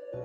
Hey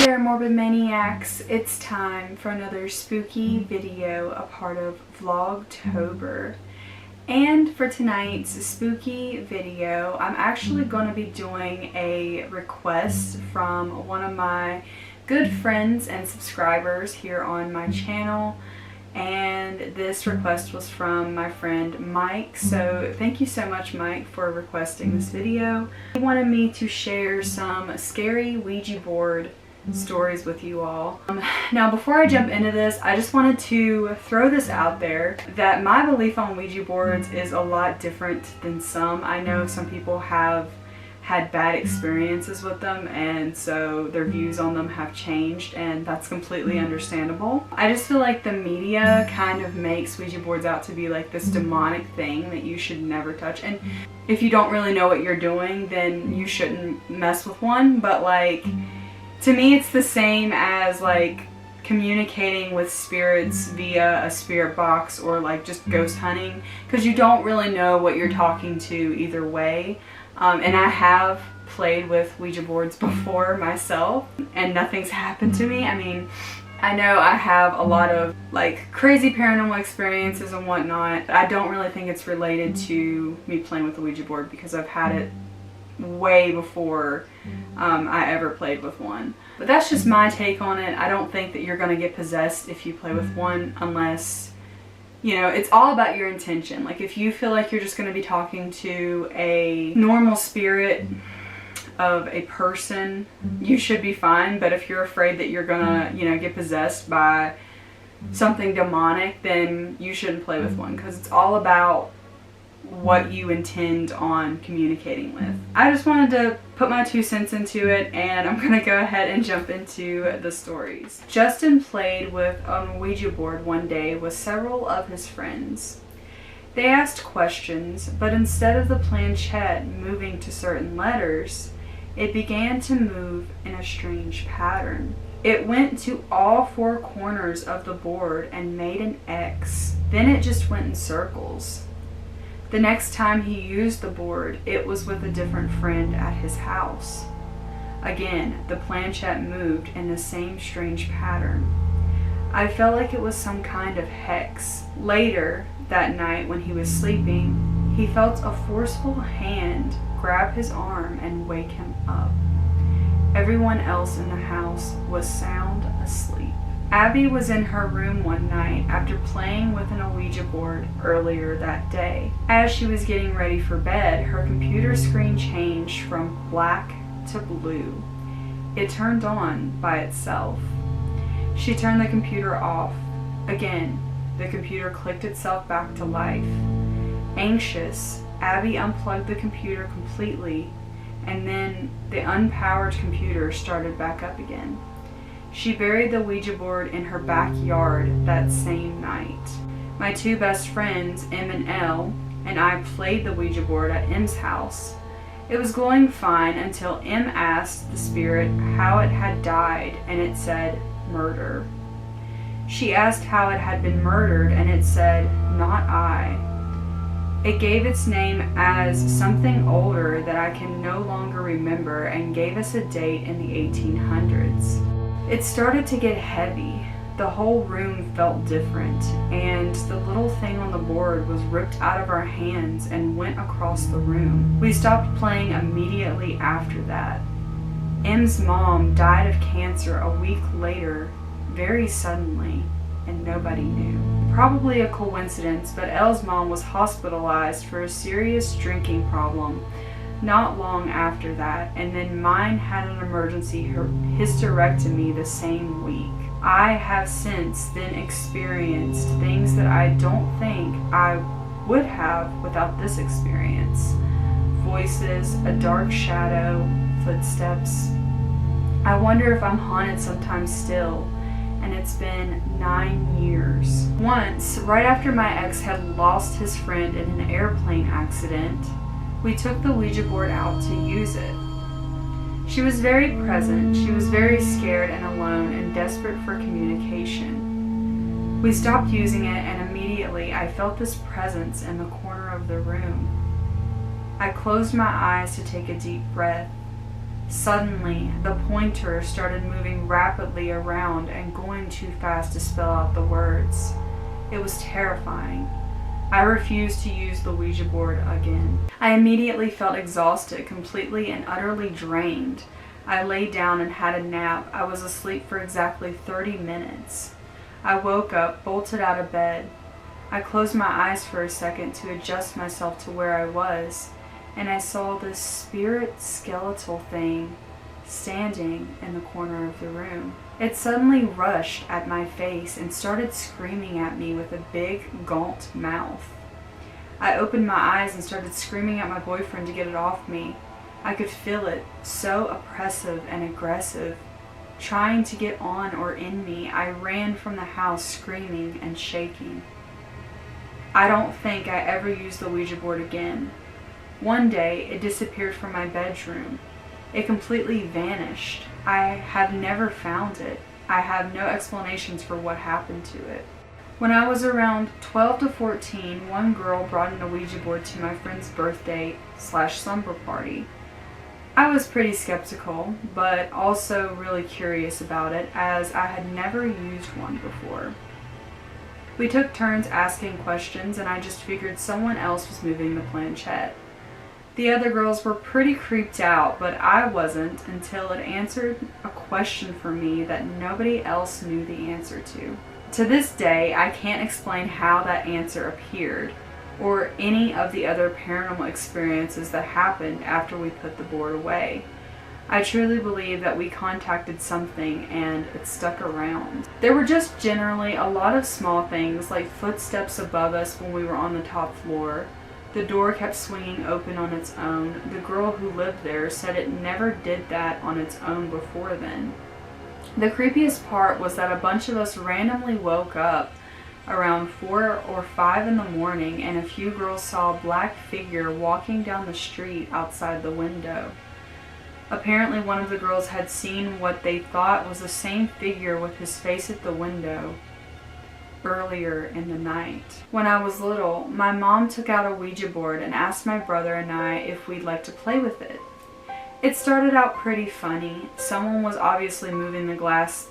there, Morbid Maniacs. It's time for another spooky video, a part of Vlogtober. And for tonight's spooky video, I'm actually going to be doing a request from one of my good friends and subscribers here on my channel. And this request was from my friend Mike, so thank you so much, Mike, for requesting this video. He wanted me to share some scary Ouija board stories with you all. Now, before I jump into this, I just wanted to throw this out there that my belief on Ouija boards is a lot different than some. I know some people have had bad experiences with them, and so their views on them have changed, and that's completely understandable. I just feel like the media kind of makes Ouija boards out to be like this demonic thing that you should never touch, and if you don't really know what you're doing, then you shouldn't mess with one. But like, to me, it's the same as like communicating with spirits via a spirit box or like just ghost hunting, because you don't really know what you're talking to either way. And I have played with Ouija boards before myself and nothing's happened to me. I mean, I know I have a lot of like crazy paranormal experiences and whatnot. I don't really think it's related to me playing with the Ouija board, because I've had it way before I ever played with one. But that's just my take on it. I don't think that you're going to get possessed if you play with one, unless, you know, it's all about your intention. Like, if you feel like you're just going to be talking to a normal spirit of a person, you should be fine. But if you're afraid that you're gonna, you know, get possessed by something demonic, then you shouldn't play with one, because it's all about what you intend on communicating with. I just wanted to put my 2 cents into it, and I'm gonna go ahead and jump into the stories. Justin played with a Ouija board one day with several of his friends. They asked questions, but instead of the planchette moving to certain letters, it began to move in a strange pattern. It went to all 4 corners of the board and made an X. Then it just went in circles. The next time he used the board, it was with a different friend at his house. Again, the planchette moved in the same strange pattern. I felt like it was some kind of hex. Later that night, when he was sleeping, he felt a forceful hand grab his arm and wake him up. Everyone else in the house was sound asleep. Abby was in her room one night after playing with an Ouija board earlier that day. As she was getting ready for bed, her computer screen changed from black to blue. It turned on by itself. She turned the computer off. Again, the computer clicked itself back to life. Anxious, Abby unplugged the computer completely, and then the unpowered computer started back up again. She buried the Ouija board in her backyard that same night. My 2 best friends, M and L, and I played the Ouija board at M's house. It was going fine until M asked the spirit how it had died, and it said, murder. She asked how it had been murdered, and it said, not I. It gave its name as something older that I can no longer remember, and gave us a date in the 1800s. It started to get heavy. The whole room felt different, and the little thing on the board was ripped out of our hands and went across the room. We stopped playing immediately after that. M's mom died of cancer a week later, very suddenly, and nobody knew. Probably a coincidence, but Elle's mom was hospitalized for a serious drinking problem not long after that, and then mine had an emergency hysterectomy the same week. I have since then experienced things that I don't think I would have without this experience. Voices, a dark shadow, footsteps. I wonder if I'm haunted sometimes still, and it's been 9 years. Once, right after my ex had lost his friend in an airplane accident, we took the Ouija board out to use it. She was very present. She was very scared and alone and desperate for communication. We stopped using it, and immediately I felt this presence in the corner of the room. I closed my eyes to take a deep breath. Suddenly, the pointer started moving rapidly around and going too fast to spell out the words. It was terrifying. I refused to use the Ouija board again. I immediately felt exhausted, completely and utterly drained. I lay down and had a nap. I was asleep for exactly 30 minutes. I woke up, bolted out of bed. I closed my eyes for a second to adjust myself to where I was, and I saw this spirit skeletal thing standing in the corner of the room. It suddenly rushed at my face and started screaming at me with a big, gaunt mouth. I opened my eyes and started screaming at my boyfriend to get it off me. I could feel it, so oppressive and aggressive, trying to get on or in me. I ran from the house screaming and shaking. I don't think I ever used the Ouija board again. One day, it disappeared from my bedroom. It completely vanished. I have never found it. I have no explanations for what happened to it. When I was around 12 to 14, one girl brought a Ouija board to my friend's birthday/slumber party. I was pretty skeptical, but also really curious about it, as I had never used one before. We took turns asking questions, and I just figured someone else was moving the planchette. The other girls were pretty creeped out, but I wasn't until it answered a question for me that nobody else knew the answer to. To this day, I can't explain how that answer appeared, or any of the other paranormal experiences that happened after we put the board away. I truly believe that we contacted something and it stuck around. There were just generally a lot of small things, like footsteps above us when we were on the top floor. The door kept swinging open on its own. The girl who lived there said it never did that on its own before then. The creepiest part was that a bunch of us randomly woke up around 4 or 5 in the morning, and a few girls saw a black figure walking down the street outside the window. Apparently one of the girls had seen what they thought was the same figure with his face at the window earlier in the night. When I was little, my mom took out a Ouija board and asked my brother and I if we'd like to play with it. It started out pretty funny. Someone was obviously moving the glass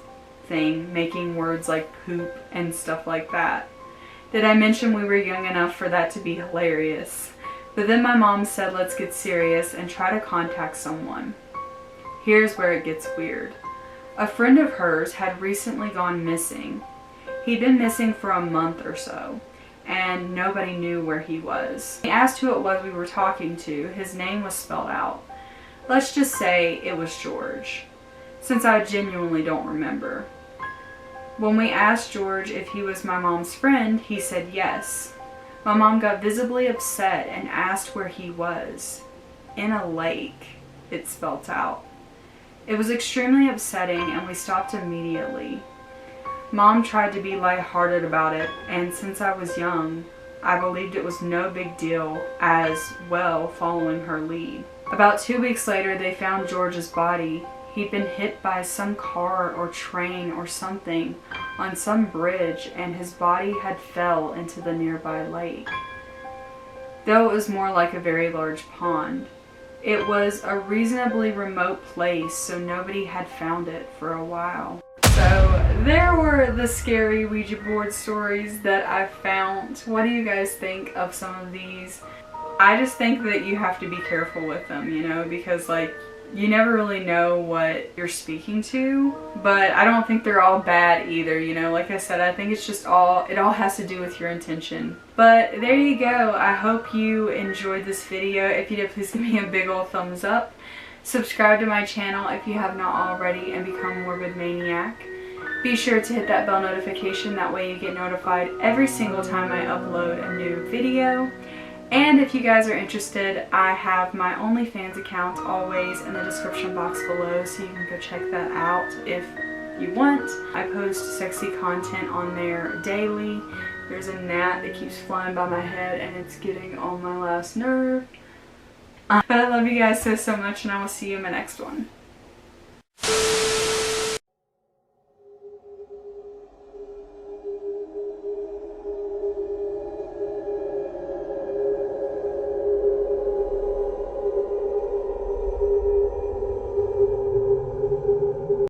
thing, making words like poop and stuff like that. Did I mention we were young enough for that to be hilarious? But then my mom said, let's get serious and try to contact someone. Here's where it gets weird. A friend of hers had recently gone missing. He'd been missing for a month or so, and nobody knew where he was. We asked who it was we were talking to. His name was spelled out. Let's just say it was George, since I genuinely don't remember. When we asked George if he was my mom's friend, he said yes. My mom got visibly upset and asked where he was. In a lake, it spelled out. It was extremely upsetting, and we stopped immediately. Mom tried to be lighthearted about it, and since I was young, I believed it was no big deal as well, following her lead. About 2 weeks later, they found George's body. He'd been hit by some car or train or something on some bridge, and his body had fell into the nearby lake. Though it was more like a very large pond, it was a reasonably remote place, so nobody had found it for a while. So there were the scary Ouija board stories that I found. What do you guys think of some of these? I just think that you have to be careful with them, you know, because like you never really know what you're speaking to, but I don't think they're all bad either, you know. Like I said, I think it's just it all has to do with your intention. But there you go. I hope you enjoyed this video. If you did, please give me a big old thumbs up. Subscribe to my channel if you have not already and become a Morbid Maniac. Be sure to hit that bell notification, that way you get notified every single time I upload a new video. And if you guys are interested, I have my OnlyFans account always in the description box below, so you can go check that out if you want. I post sexy content on there daily. There's a gnat that keeps flying by my head and it's getting on my last nerve. But I love you guys so much, and I will see you in my next one.